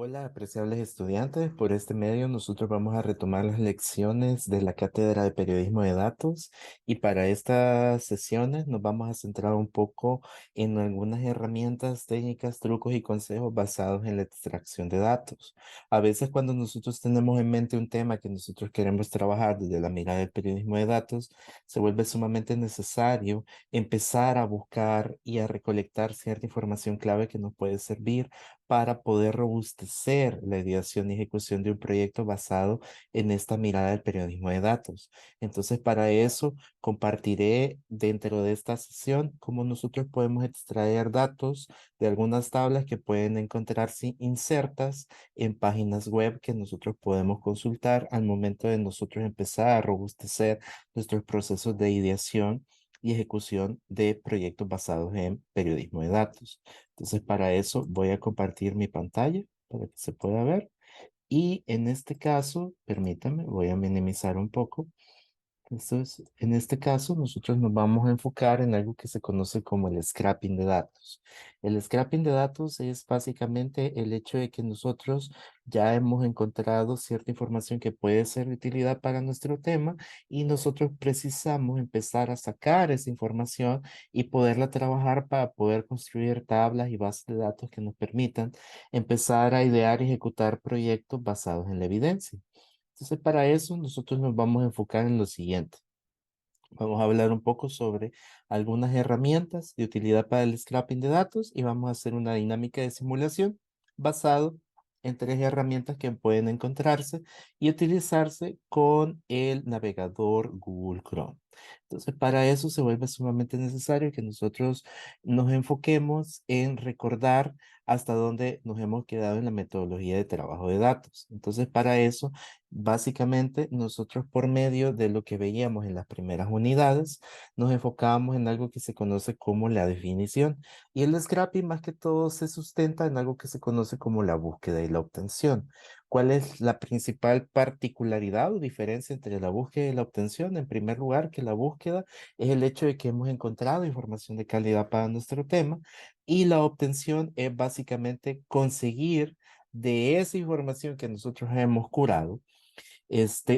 Hola, apreciables estudiantes. Por este medio nosotros vamos a retomar las lecciones de la Cátedra de Periodismo de Datos y para estas sesiones nos vamos a centrar un poco en algunas herramientas, técnicas, trucos y consejos basados en la extracción de datos. A veces cuando nosotros tenemos en mente un tema que nosotros queremos trabajar desde la mirada del periodismo de datos, se vuelve sumamente necesario empezar a buscar y a recolectar cierta información clave que nos puede servir para poder robustecer la ideación y ejecución de un proyecto basado en esta mirada del periodismo de datos. Entonces, para eso compartiré dentro de esta sesión cómo nosotros podemos extraer datos de algunas tablas que pueden encontrarse insertas en páginas web que nosotros podemos consultar al momento de nosotros empezar a robustecer nuestros procesos de ideación y ejecución de proyectos basados en periodismo de datos. Entonces, para eso voy a compartir mi pantalla para que se pueda ver. Y en este caso, permítame, voy a minimizar un poco. Entonces, en este caso, nosotros nos vamos a enfocar en algo que se conoce como el scrapping de datos. El scrapping de datos es básicamente el hecho de que nosotros ya hemos encontrado cierta información que puede ser de utilidad para nuestro tema y nosotros precisamos empezar a sacar esa información y poderla trabajar para poder construir tablas y bases de datos que nos permitan empezar a idear y ejecutar proyectos basados en la evidencia. Entonces, para eso nosotros nos vamos a enfocar en lo siguiente. Vamos a hablar un poco sobre algunas herramientas de utilidad para el scrapping de datos y vamos a hacer una dinámica de simulación basado en tres herramientas que pueden encontrarse y utilizarse con el navegador Google Chrome. Entonces, para eso se vuelve sumamente necesario que nosotros nos enfoquemos en recordar hasta dónde nos hemos quedado en la metodología de trabajo de datos. Entonces, para eso básicamente, nosotros por medio de lo que veíamos en las primeras unidades, nos enfocábamos en algo que se conoce como la definición. Y el scrapping más que todo se sustenta en algo que se conoce como la búsqueda y la obtención. ¿Cuál es la principal particularidad o diferencia entre la búsqueda y la obtención? En primer lugar, que la búsqueda es el hecho de que hemos encontrado información de calidad para nuestro tema y la obtención es básicamente conseguir de esa información que nosotros hemos curado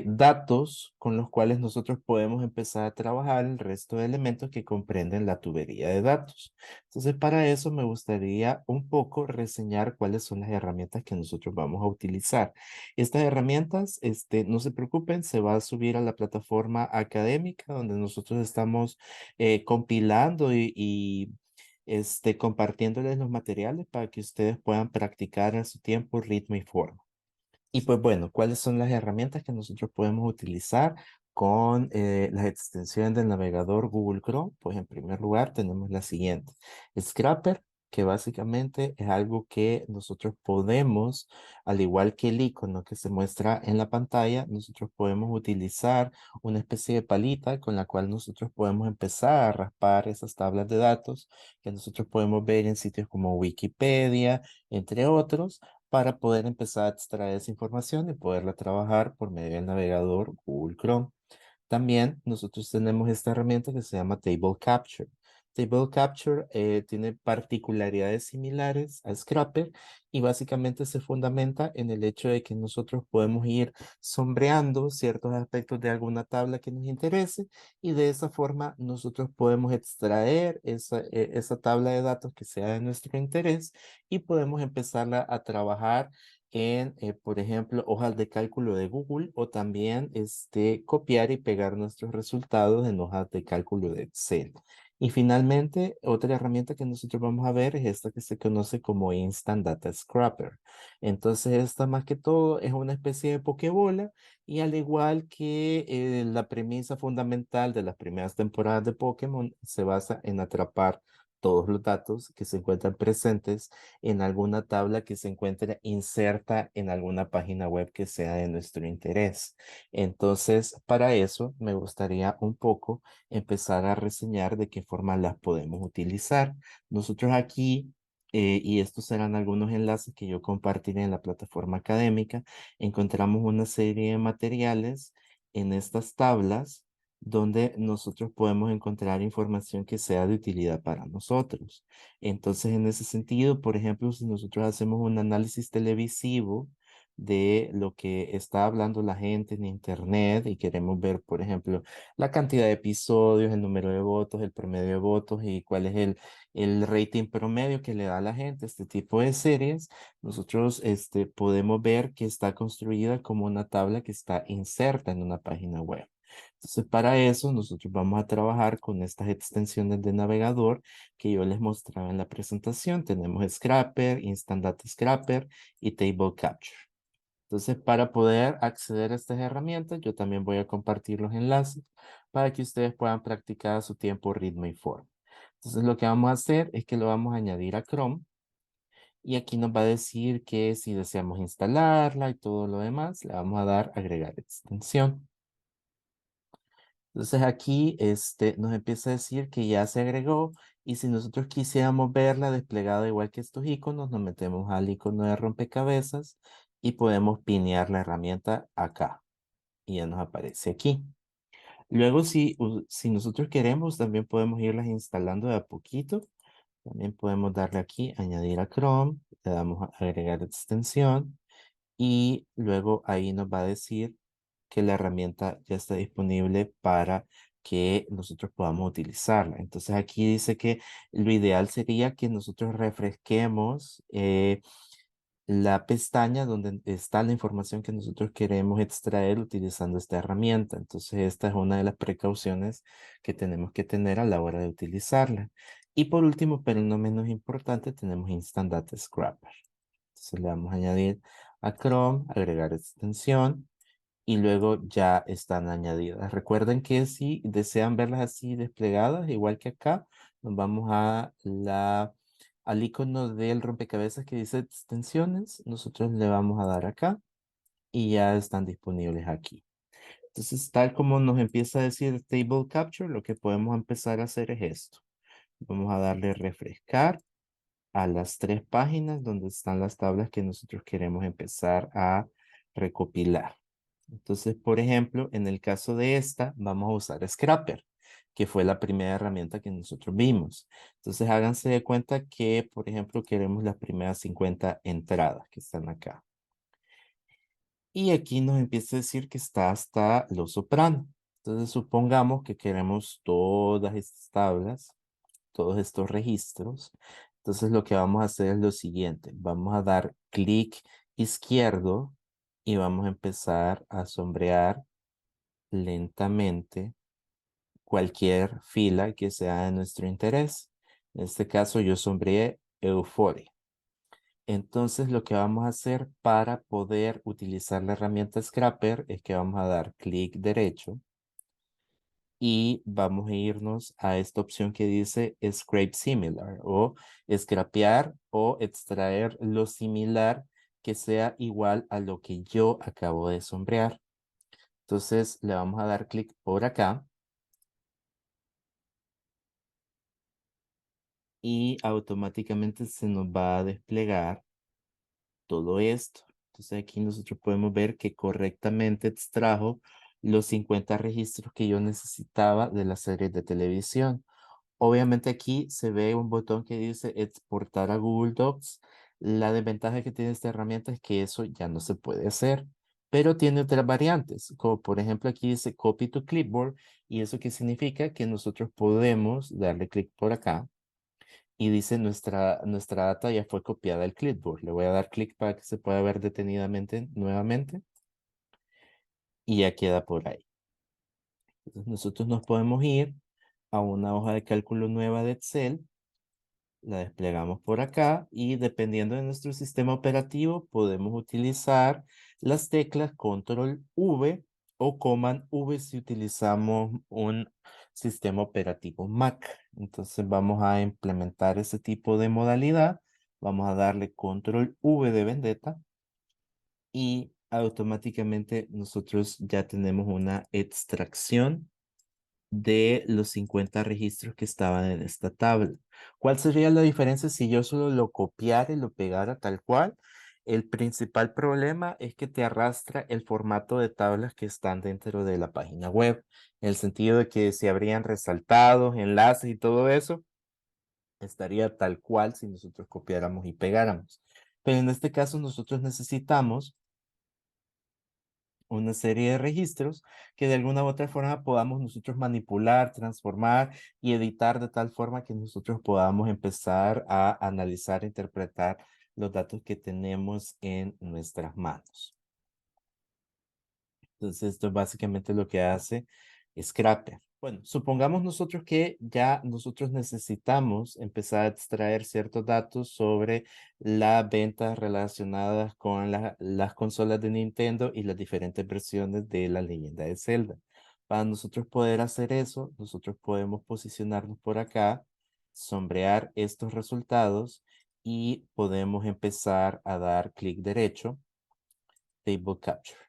datos con los cuales nosotros podemos empezar a trabajar el resto de elementos que comprenden la tubería de datos. Entonces, para eso me gustaría un poco reseñar cuáles son las herramientas que nosotros vamos a utilizar. Estas herramientas, no se preocupen, se va a subir a la plataforma académica donde nosotros estamos compilando y compartiéndoles los materiales para que ustedes puedan practicar a su tiempo, ritmo y forma. Y pues bueno, ¿cuáles son las herramientas que nosotros podemos utilizar con las extensiones del navegador Google Chrome? Pues en primer lugar tenemos la siguiente. Scrapper, que básicamente es algo que nosotros podemos, al igual que el icono que se muestra en la pantalla, nosotros podemos utilizar una especie de palita con la cual nosotros podemos empezar a raspar esas tablas de datos que nosotros podemos ver en sitios como Wikipedia, entre otros para poder empezar a extraer esa información y poderla trabajar por medio del navegador Google Chrome. También nosotros tenemos esta herramienta que se llama Table Capture. Table Capture tiene particularidades similares a Scrapper y básicamente se fundamenta en el hecho de que nosotros podemos ir sombreando ciertos aspectos de alguna tabla que nos interese y de esa forma nosotros podemos extraer esa tabla de datos que sea de nuestro interés y podemos empezarla a trabajar en, por ejemplo, hojas de cálculo de Google o también copiar y pegar nuestros resultados en hojas de cálculo de Excel. Y finalmente, otra herramienta que nosotros vamos a ver es esta que se conoce como Instant Data Scrapper. Entonces, esta más que todo es una especie de pokebola y al igual que la premisa fundamental de las primeras temporadas de Pokémon, se basa en atrapar todos los datos que se encuentran presentes en alguna tabla que se encuentre inserta en alguna página web que sea de nuestro interés. Entonces, para eso me gustaría un poco empezar a reseñar de qué forma las podemos utilizar. Nosotros aquí, y estos serán algunos enlaces que yo compartiré en la plataforma académica, encontramos una serie de materiales en estas tablas donde nosotros podemos encontrar información que sea de utilidad para nosotros. Entonces, en ese sentido, por ejemplo, si nosotros hacemos un análisis televisivo de lo que está hablando la gente en Internet y queremos ver, por ejemplo, la cantidad de episodios, el número de votos, el promedio de votos y cuál es el rating promedio que le da a la gente este tipo de series, nosotros podemos ver que está construida como una tabla que está inserta en una página web. Entonces, para eso nosotros vamos a trabajar con estas extensiones de navegador que yo les mostraba en la presentación. Tenemos Scrapper, Instant Data Scrapper y Table Capture. Entonces, para poder acceder a estas herramientas, yo también voy a compartir los enlaces para que ustedes puedan practicar a su tiempo, ritmo y forma. Entonces, lo que vamos a hacer es que lo vamos a añadir a Chrome y aquí nos va a decir que si deseamos instalarla y todo lo demás, le vamos a dar agregar extensión. Entonces aquí nos empieza a decir que ya se agregó y si nosotros quisiéramos verla desplegada igual que estos iconos, nos metemos al icono de rompecabezas y podemos pinear la herramienta acá y ya nos aparece aquí. Luego si nosotros queremos también podemos irlas instalando de a poquito. También podemos darle aquí añadir a Chrome, le damos a agregar extensión y luego ahí nos va a decir que la herramienta ya está disponible para que nosotros podamos utilizarla. Entonces aquí dice que lo ideal sería que nosotros refresquemos la pestaña donde está la información que nosotros queremos extraer utilizando esta herramienta. Entonces esta es una de las precauciones que tenemos que tener a la hora de utilizarla. Y por último, pero no menos importante, tenemos Instant Data Scrapper. Entonces le vamos a añadir a Chrome, agregar extensión y luego ya están añadidas. Recuerden que si desean verlas así desplegadas, igual que acá, nos vamos al icono del rompecabezas que dice extensiones. Nosotros le vamos a dar acá y ya están disponibles aquí. Entonces, tal como nos empieza a decir Table Capture, lo que podemos empezar a hacer es esto. Vamos a darle refrescar a las 3 páginas donde están las tablas que nosotros queremos empezar a recopilar. Entonces, por ejemplo, en el caso de esta, vamos a usar Scrapper, que fue la primera herramienta que nosotros vimos. Entonces, háganse de cuenta que, por ejemplo, queremos las primeras 50 entradas que están acá. Y aquí nos empieza a decir que está hasta lo soprano. Entonces, supongamos que queremos todas estas tablas, todos estos registros. Entonces lo que vamos a hacer es lo siguiente. Vamos a dar clic izquierdo y vamos a empezar a sombrear lentamente cualquier fila que sea de nuestro interés. En este caso yo sombreé Euphoria. Entonces lo que vamos a hacer para poder utilizar la herramienta Scrapper es que vamos a dar clic derecho y vamos a irnos a esta opción que dice Scrape Similar o scrapear o extraer lo similar que sea igual a lo que yo acabo de sombrear. Entonces le vamos a dar clic por acá y automáticamente se nos va a desplegar todo esto. Entonces aquí nosotros podemos ver que correctamente extrajo los 50 registros que yo necesitaba de las series de televisión. Obviamente aquí se ve un botón que dice exportar a Google Docs. La desventaja que tiene esta herramienta es que eso ya no se puede hacer, pero tiene otras variantes, como por ejemplo aquí dice copy to clipboard y eso que significa que nosotros podemos darle clic por acá y dice nuestra data ya fue copiada al clipboard. Le voy a dar clic para que se pueda ver detenidamente nuevamente y ya queda por ahí. Entonces nosotros nos podemos ir a una hoja de cálculo nueva de Excel. La desplegamos por acá y dependiendo de nuestro sistema operativo podemos utilizar las teclas Control V o Command V si utilizamos un sistema operativo Mac. Entonces vamos a implementar ese tipo de modalidad. Vamos a darle Control V de Vendetta y automáticamente nosotros ya tenemos una extracción de los 50 registros que estaban en esta tabla. ¿Cuál sería la diferencia si yo solo lo copiara y lo pegara tal cual? El principal problema es que te arrastra el formato de tablas que están dentro de la página web, en el sentido de que si habrían resaltados, enlaces y todo eso, estaría tal cual si nosotros copiáramos y pegáramos. Pero en este caso nosotros necesitamos una serie de registros que de alguna u otra forma podamos nosotros manipular, transformar y editar de tal forma que nosotros podamos empezar a analizar e interpretar los datos que tenemos en nuestras manos. Entonces, esto es básicamente lo que hace Scraper. Bueno, supongamos nosotros que ya nosotros necesitamos empezar a extraer ciertos datos sobre las ventas relacionadas con las consolas de Nintendo y las diferentes versiones de la leyenda de Zelda. Para nosotros poder hacer eso, nosotros podemos posicionarnos por acá, sombrear estos resultados y podemos empezar a dar clic derecho, Table Capture.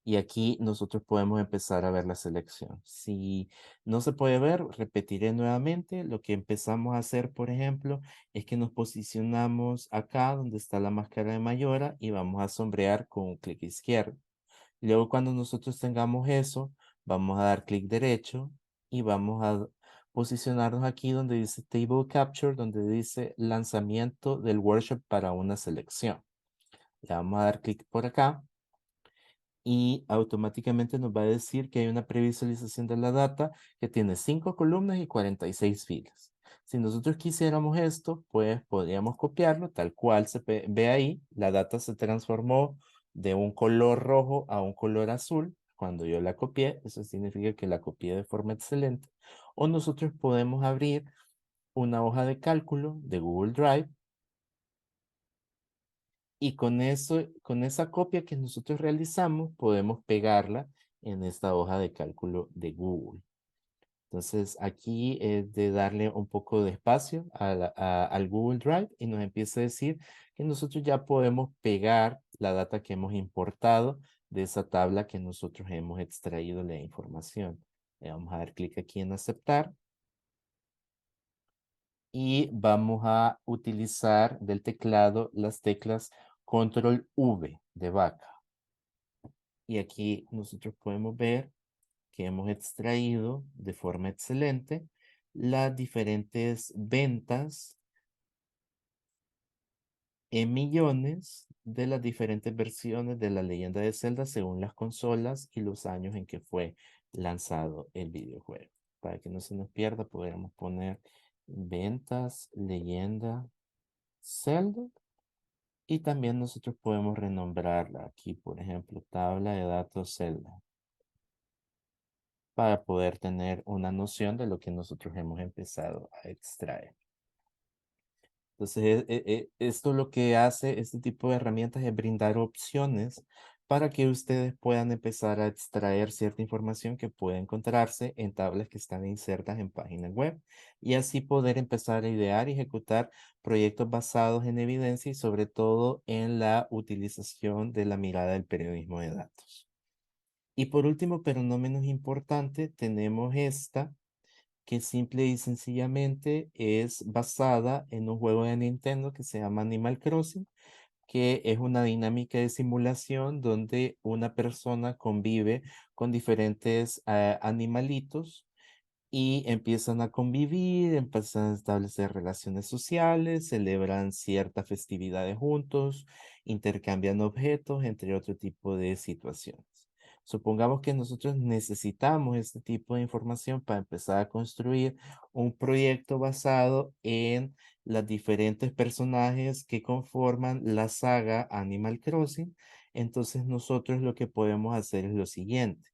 Y aquí nosotros podemos empezar a ver la selección. Si no se puede ver, repetiré nuevamente. Lo que empezamos a hacer, por ejemplo, es que nos posicionamos acá donde está la máscara de Mayora y vamos a sombrear con un clic izquierdo. Luego, cuando nosotros tengamos eso, vamos a dar clic derecho y vamos a posicionarnos aquí donde dice Table Capture, donde dice lanzamiento del workshop para una selección. Le vamos a dar clic por acá y automáticamente nos va a decir que hay una previsualización de la data que tiene 5 columnas y 46 filas. Si nosotros quisiéramos esto, pues podríamos copiarlo tal cual se ve ahí. La data se transformó de un color rojo a un color azul. Cuando yo la copié, eso significa que la copié de forma excelente. O nosotros podemos abrir una hoja de cálculo de Google Drive y con eso, con esa copia que nosotros realizamos, podemos pegarla en esta hoja de cálculo de Google. Entonces, aquí es de darle un poco de espacio al Google Drive y nos empieza a decir que nosotros ya podemos pegar la data que hemos importado de esa tabla que nosotros hemos extraído la información. Le vamos a dar clic aquí en aceptar y vamos a utilizar del teclado las teclas Control V de vaca. Y aquí nosotros podemos ver que hemos extraído de forma excelente las diferentes ventas en millones de las diferentes versiones de la leyenda de Zelda según las consolas y los años en que fue lanzado el videojuego. Para que no se nos pierda, podríamos poner ventas, leyenda, Zelda. Y también nosotros podemos renombrarla aquí, por ejemplo, tabla de datos Zelda, para poder tener una noción de lo que nosotros hemos empezado a extraer. Entonces, esto lo que hace este tipo de herramientas es brindar opciones para que ustedes puedan empezar a extraer cierta información que puede encontrarse en tablas que están insertas en páginas web y así poder empezar a idear y ejecutar proyectos basados en evidencia y sobre todo en la utilización de la mirada del periodismo de datos. Y por último, pero no menos importante, tenemos esta que simple y sencillamente es basada en un juego de Nintendo que se llama Animal Crossing, que es una dinámica de simulación donde una persona convive con diferentes animalitos y empiezan a convivir, empiezan a establecer relaciones sociales, celebran ciertas festividades juntos, intercambian objetos, entre otro tipo de situaciones. Supongamos que nosotros necesitamos este tipo de información para empezar a construir un proyecto basado en los diferentes personajes que conforman la saga Animal Crossing. Entonces nosotros lo que podemos hacer es lo siguiente.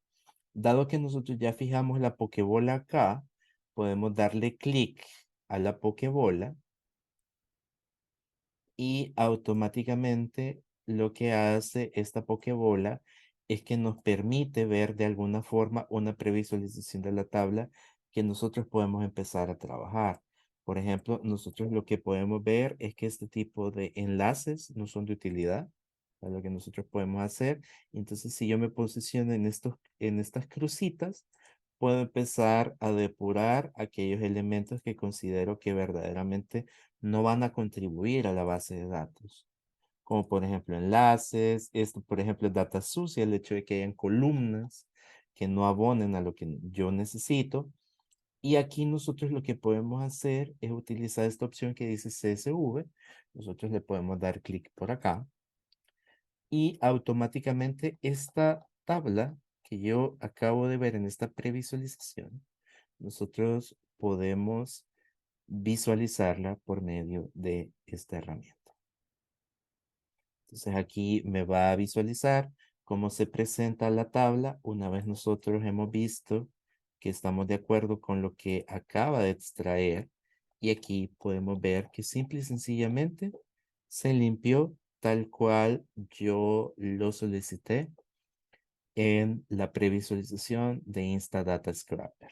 Dado que nosotros ya fijamos la pokebola acá, podemos darle clic a la pokebola y automáticamente lo que hace esta pokebola es que nos permite ver de alguna forma una previsualización de la tabla que nosotros podemos empezar a trabajar. Por ejemplo, nosotros lo que podemos ver es que este tipo de enlaces no son de utilidad para lo que nosotros podemos hacer. Entonces, si yo me posiciono en estas crucitas, puedo empezar a depurar aquellos elementos que considero que verdaderamente no van a contribuir a la base de datos. como por ejemplo enlaces, esto por ejemplo es data sucia, el hecho de que hayan columnas que no abonen a lo que yo necesito. Y aquí nosotros lo que podemos hacer es utilizar esta opción que dice CSV. Nosotros le podemos dar clic por acá y automáticamente esta tabla que yo acabo de ver en esta previsualización, nosotros podemos visualizarla por medio de esta herramienta. Entonces aquí me va a visualizar cómo se presenta la tabla una vez nosotros hemos visto que estamos de acuerdo con lo que acaba de extraer. Y aquí podemos ver que simple y sencillamente se limpió tal cual yo lo solicité en la previsualización de Instadata Scrapper.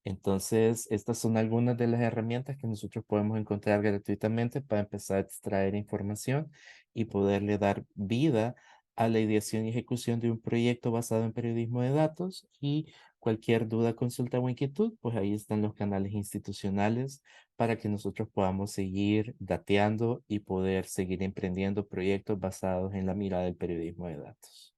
Entonces, estas son algunas de las herramientas que nosotros podemos encontrar gratuitamente para empezar a extraer información y poderle dar vida a la ideación y ejecución de un proyecto basado en periodismo de datos. Y cualquier duda, consulta o inquietud, pues ahí están los canales institucionales para que nosotros podamos seguir dateando y poder seguir emprendiendo proyectos basados en la mirada del periodismo de datos.